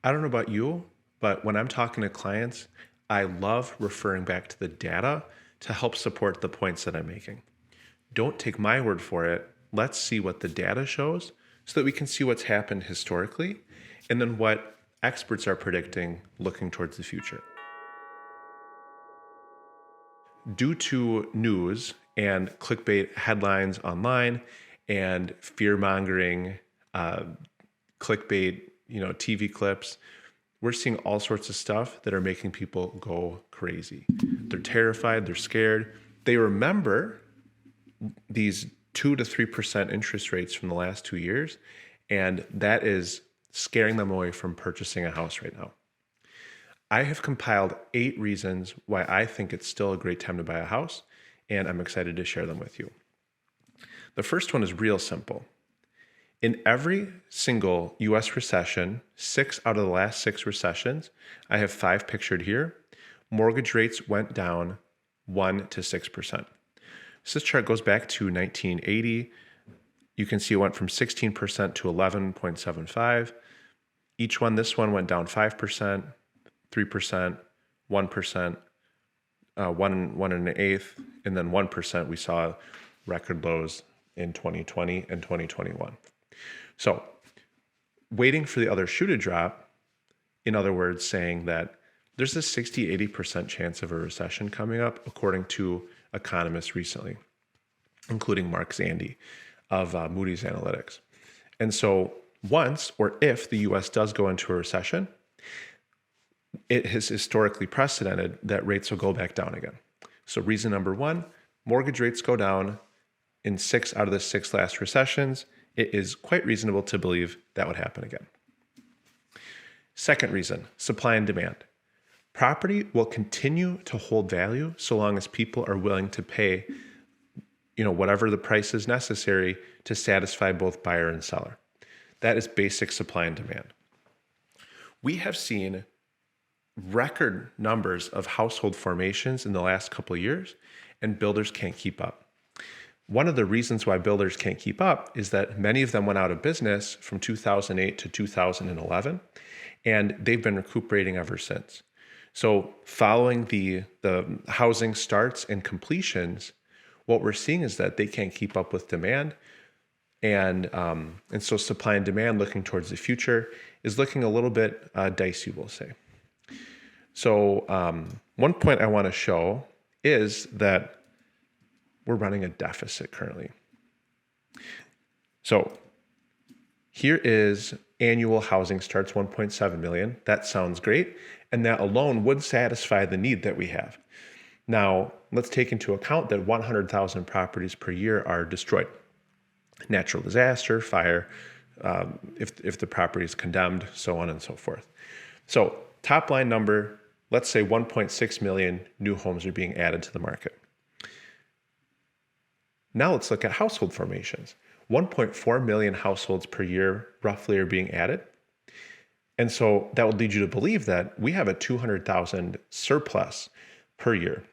I don't know about you, but when I'm talking to clients, I love referring back to the data to help support the points that I'm making. Don't take my word for it. Let's see what the data shows so that we can see what's happened historically and then what experts are predicting looking towards the future. Due to news and clickbait headlines online and fear mongering, uh, clickbait, TV clips, we're seeing all sorts of stuff that are making people go crazy. They're terrified, they're scared. They remember these 2 to 3% interest rates from the last 2 years, and that is scaring them away from purchasing a house right now. I have compiled 8 reasons why I think it's still a great time to buy a house, and I'm excited to share them with you. The first one is real simple. In every single US recession, 6 out of the last 6 recessions, I have 5 pictured here, mortgage rates went down 1 to 6%. So this chart goes back to 1980. You can see it went from 16% to 11.75. Each one, this one went down 5%, 3%, 1%, 1.125, and then 1%. We saw record lows in 2020 and 2021. So waiting for the other shoe to drop, in other words, saying that there's a 60-80% chance of a recession coming up, according to economists recently, including Mark Zandi of Moody's Analytics. And so once or if the US does go into a recession, it has historically precedented that rates will go back down again. So reason number 1, mortgage rates go down in 6 out of the 6 last recessions. It is quite reasonable to believe that would happen again. Second reason, supply and demand. Property will continue to hold value so long as people are willing to pay, whatever the price is necessary to satisfy both buyer and seller. That is basic supply and demand. We have seen record numbers of household formations in the last couple of years, and builders can't keep up. One of the reasons why builders can't keep up is that many of them went out of business from 2008 to 2011, and they've been recuperating ever since. So following the housing starts and completions, what we're seeing is that they can't keep up with demand. And so supply and demand looking towards the future is looking a little bit dicey, we'll say. So one point I want to show is that we're running a deficit currently. So here is annual housing starts, 1.7 million. That sounds great. And that alone would satisfy the need that we have. Now, let's take into account that 100,000 properties per year are destroyed. Natural disaster, fire, if the property is condemned, so on and so forth. So top line number, let's say 1.6 million new homes are being added to the market. Now let's look at household formations. 1.4 million households per year roughly are being added. And so that would lead you to believe that we have a 200,000 surplus per year.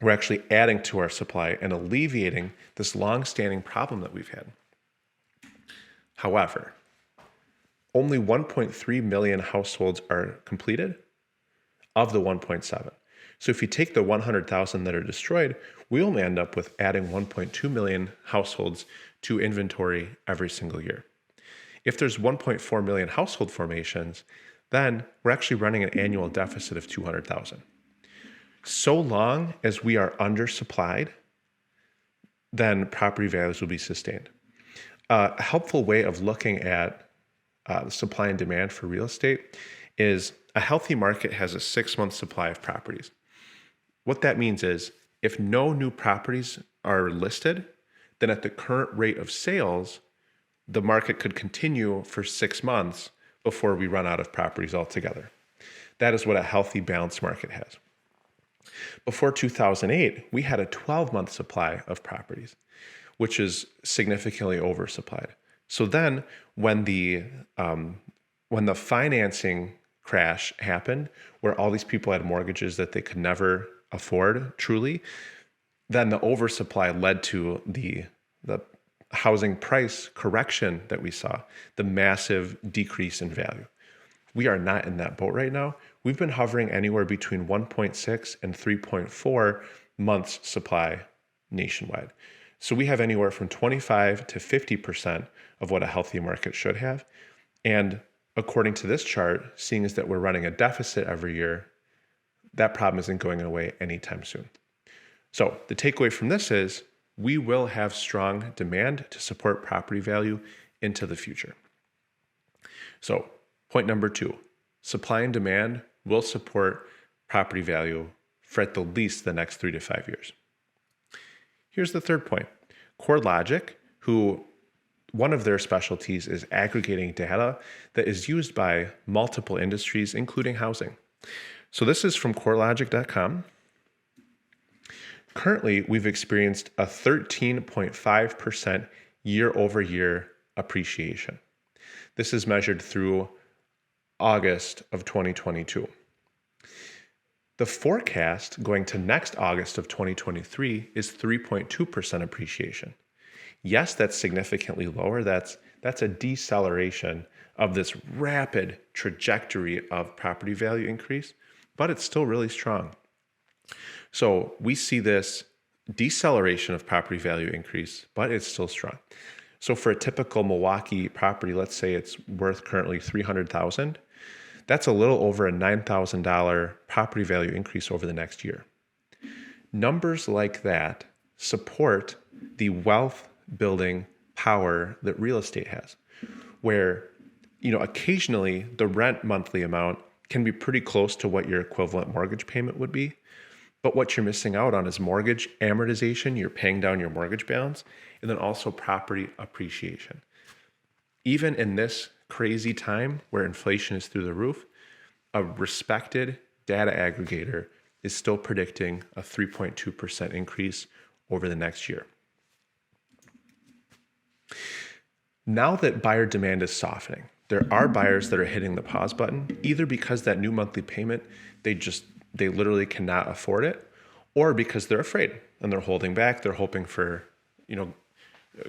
We're actually adding to our supply and alleviating this long-standing problem that we've had. However, only 1.3 million households are completed of the 1.7. So if you take the 100,000 that are destroyed, we only end up with adding 1.2 million households to inventory every single year. If there's 1.4 million household formations, then we're actually running an annual deficit of 200,000. So long as we are undersupplied, then property values will be sustained. A helpful way of looking at supply and demand for real estate is a healthy market has a 6-month supply of properties. What that means is if no new properties are listed, then at the current rate of sales, the market could continue for 6 months before we run out of properties altogether. That is what a healthy, balanced market has. Before 2008, we had a 12-month supply of properties, which is significantly oversupplied. So then when the financing crash happened, where all these people had mortgages that they could never afford truly, then the oversupply led to the housing price correction that we saw, the massive decrease in value. We are not in that boat right now. We've been hovering anywhere between 1.6 and 3.4 months supply nationwide. So we have anywhere from 25 to 50% of what a healthy market should have. And according to this chart, seeing as that we're running a deficit every year, that problem isn't going away anytime soon. So the takeaway from this is we will have strong demand to support property value into the future. So point number 2, supply and demand will support property value for at the least the next 3 to 5 years. Here's the third point. CoreLogic, who one of their specialties is aggregating data that is used by multiple industries, including housing. So this is from CoreLogic.com. Currently, we've experienced a 13.5% year-over-year appreciation. This is measured through August of 2022. The forecast going to next August of 2023 is 3.2% appreciation. Yes, that's significantly lower. That's a deceleration of this rapid trajectory of property value increase, but it's still really strong. So we see this deceleration of property value increase, but it's still strong. So for a typical Milwaukee property, let's say it's worth currently $300,000. That's a little over a $9,000 property value increase over the next year. Numbers like that support the wealth building power that real estate has, where, occasionally the rent monthly amount can be pretty close to what your equivalent mortgage payment would be. But what you're missing out on is mortgage amortization. You're paying down your mortgage balance, and then also property appreciation. Even in this crazy time where inflation is through the roof, a respected data aggregator is still predicting a 3.2% increase over the next year. Now that buyer demand is softening, there are buyers that are hitting the pause button, either because that new monthly payment, they literally cannot afford it, or because they're afraid and they're holding back. They're hoping for,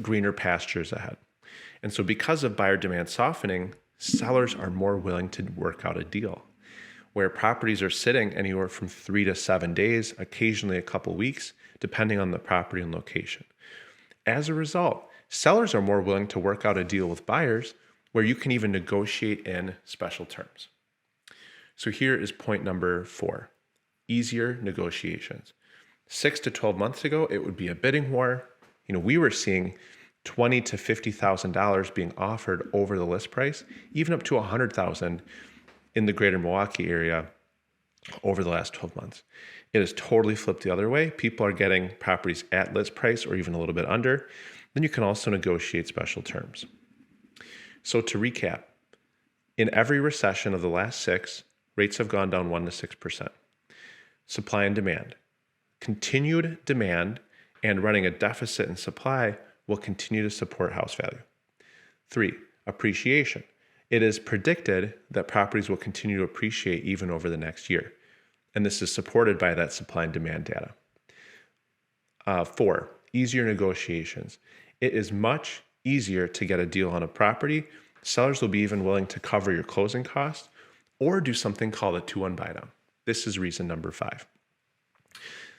greener pastures ahead. And so because of buyer demand softening, sellers are more willing to work out a deal, where properties are sitting anywhere from 3 to 7 days, occasionally a couple weeks, depending on the property and location. As a result, sellers are more willing to work out a deal with buyers where you can even negotiate in special terms. So here is point number 4, easier negotiations. 6 to 12 months ago, it would be a bidding war. We were seeing $20,000 to $50,000 being offered over the list price, even up to $100,000 in the greater Milwaukee area over the last 12 months. It has totally flipped the other way. People are getting properties at list price or even a little bit under. Then you can also negotiate special terms. So to recap, in every recession of the last 6, rates have gone down 1 to 6%. Supply and demand. Continued demand and running a deficit in supply will continue to support house value. 3, appreciation. It is predicted that properties will continue to appreciate even over the next year. And this is supported by that supply and demand data. 4, easier negotiations. It is much easier to get a deal on a property. Sellers will be even willing to cover your closing costs or do something called a 2-1 buy down. This is reason number 5.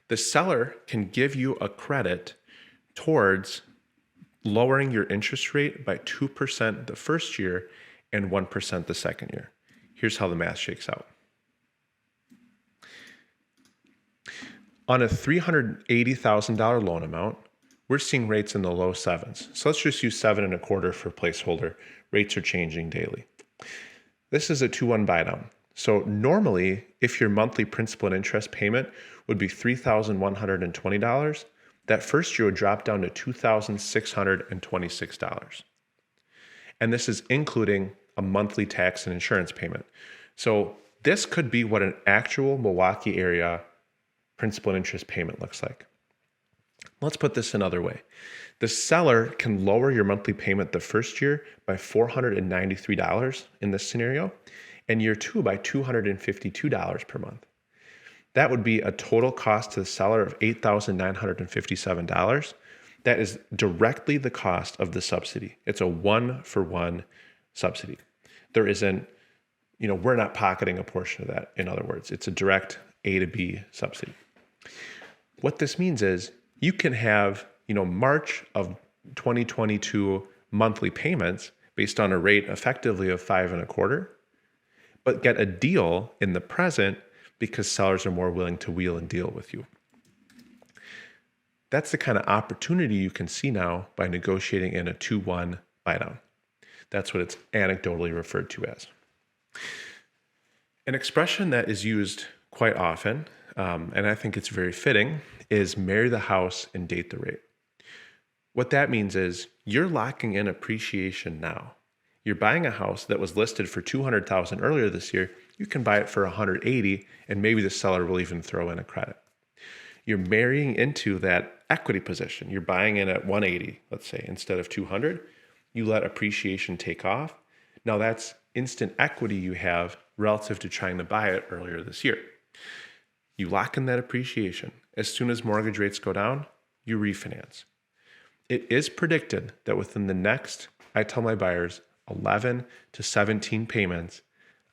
The seller can give you a credit towards lowering your interest rate by 2% the first year and 1% the second year. Here's how the math shakes out. On a $380,000 loan amount, we're seeing rates in the low 7s. So let's just use 7.25 for placeholder. Rates are changing daily. This is a 2-1 buy down. So normally, if your monthly principal and interest payment would be $3,120, that first year would drop down to $2,626. And this is including a monthly tax and insurance payment. So this could be what an actual Milwaukee area principal and interest payment looks like. Let's put this another way. The seller can lower your monthly payment the first year by $493 in this scenario, and year 2 by $252 per month. That would be a total cost to the seller of $8,957. That is directly the cost of the subsidy. It's a 1-for-1 subsidy. There isn't we're not pocketing a portion of that. In other words, it's a direct A to B subsidy. What this means is you can have, March of 2022 monthly payments based on a rate effectively of 5.25%, but get a deal in the present because sellers are more willing to wheel and deal with you. That's the kind of opportunity you can see now by negotiating in a 2-1 buy down. That's what it's anecdotally referred to as. An expression that is used quite often, and I think it's very fitting, is marry the house and date the rate. What that means is you're locking in appreciation now. You're buying a house that was listed for $200,000 earlier this year. You can buy it for $180,000, and maybe the seller will even throw in a credit. You're marrying into that equity position. You're buying in at $180,000, let's say, instead of $200,000. You let appreciation take off. Now that's instant equity you have relative to trying to buy it earlier this year. You lock in that appreciation. As soon as mortgage rates go down, you refinance. It is predicted that within the next, I tell my buyers, 11 to 17 payments,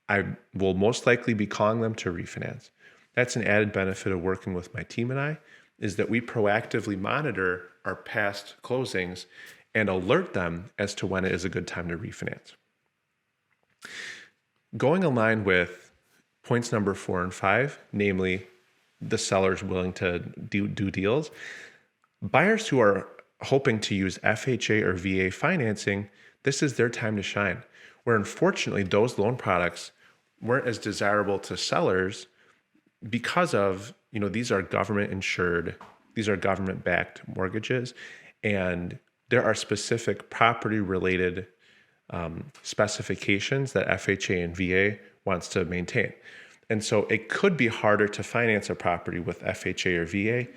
I will most likely be calling them to refinance. That's an added benefit of working with my team and I, is that we proactively monitor our past closings and alert them as to when it is a good time to refinance. Going in line with points number 4 and 5, namely the seller's willing to do deals, buyers who are hoping to use FHA or VA financing, this is their time to shine. Where unfortunately those loan products weren't as desirable to sellers because of, these are government insured, these are government backed mortgages, and there are specific property related specifications that FHA and VA wants to maintain. And so it could be harder to finance a property with FHA or VA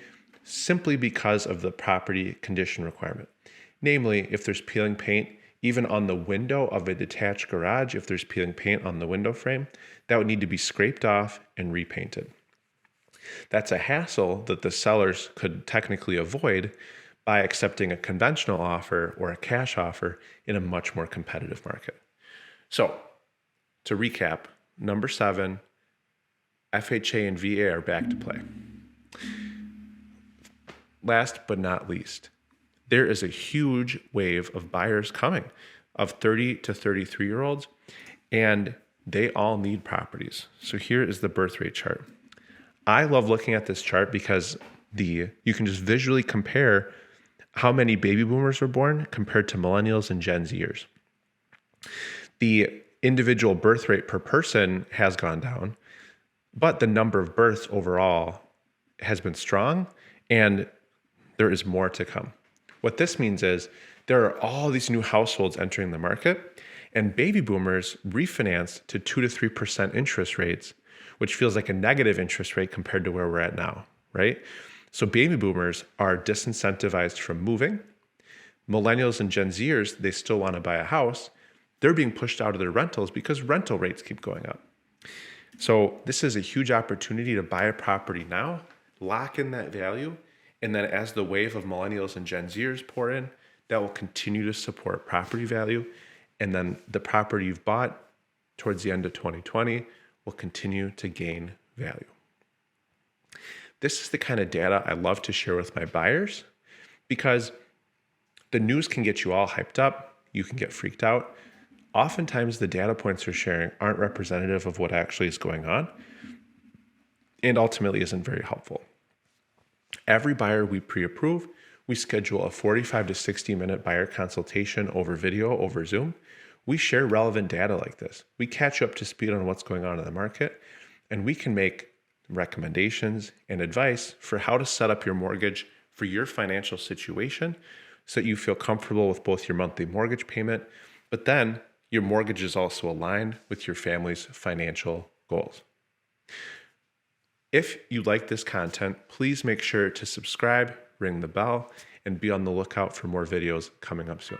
simply because of the property condition requirement. Namely, if there's peeling paint, even on the window of a detached garage, if there's peeling paint on the window frame, that would need to be scraped off and repainted. That's a hassle that the sellers could technically avoid by accepting a conventional offer or a cash offer in a much more competitive market. So, to recap, number 7, FHA and VA are back to play. Last but not least, there is a huge wave of buyers coming of 30 to 33-year-olds, and they all need properties. So here is the birth rate chart. I love looking at this chart because you can just visually compare how many baby boomers were born compared to millennials and Gen Zers. The individual birth rate per person has gone down, but the number of births overall has been strong, and there is more to come. What this means is there are all these new households entering the market, and baby boomers refinanced to 2 to 3% interest rates, which feels like a negative interest rate compared to where we're at now, right? So baby boomers are disincentivized from moving. Millennials and Gen Zers, they still want to buy a house. They're being pushed out of their rentals because rental rates keep going up. So this is a huge opportunity to buy a property now, lock in that value, and then as the wave of millennials and Gen Zers pour in, that will continue to support property value. And then the property you've bought towards the end of 2020 will continue to gain value. This is the kind of data I love to share with my buyers because the news can get you all hyped up. You can get freaked out. Oftentimes the data points they're sharing aren't representative of what actually is going on and ultimately isn't very helpful. Every buyer we pre-approve, we schedule a 45 to 60 minute buyer consultation over video, over Zoom. We share relevant data like this. We catch you up to speed on what's going on in the market, and we can make recommendations and advice for how to set up your mortgage for your financial situation so that you feel comfortable with both your monthly mortgage payment, but then your mortgage is also aligned with your family's financial goals. If you like this content, please make sure to subscribe, ring the bell, and be on the lookout for more videos coming up soon.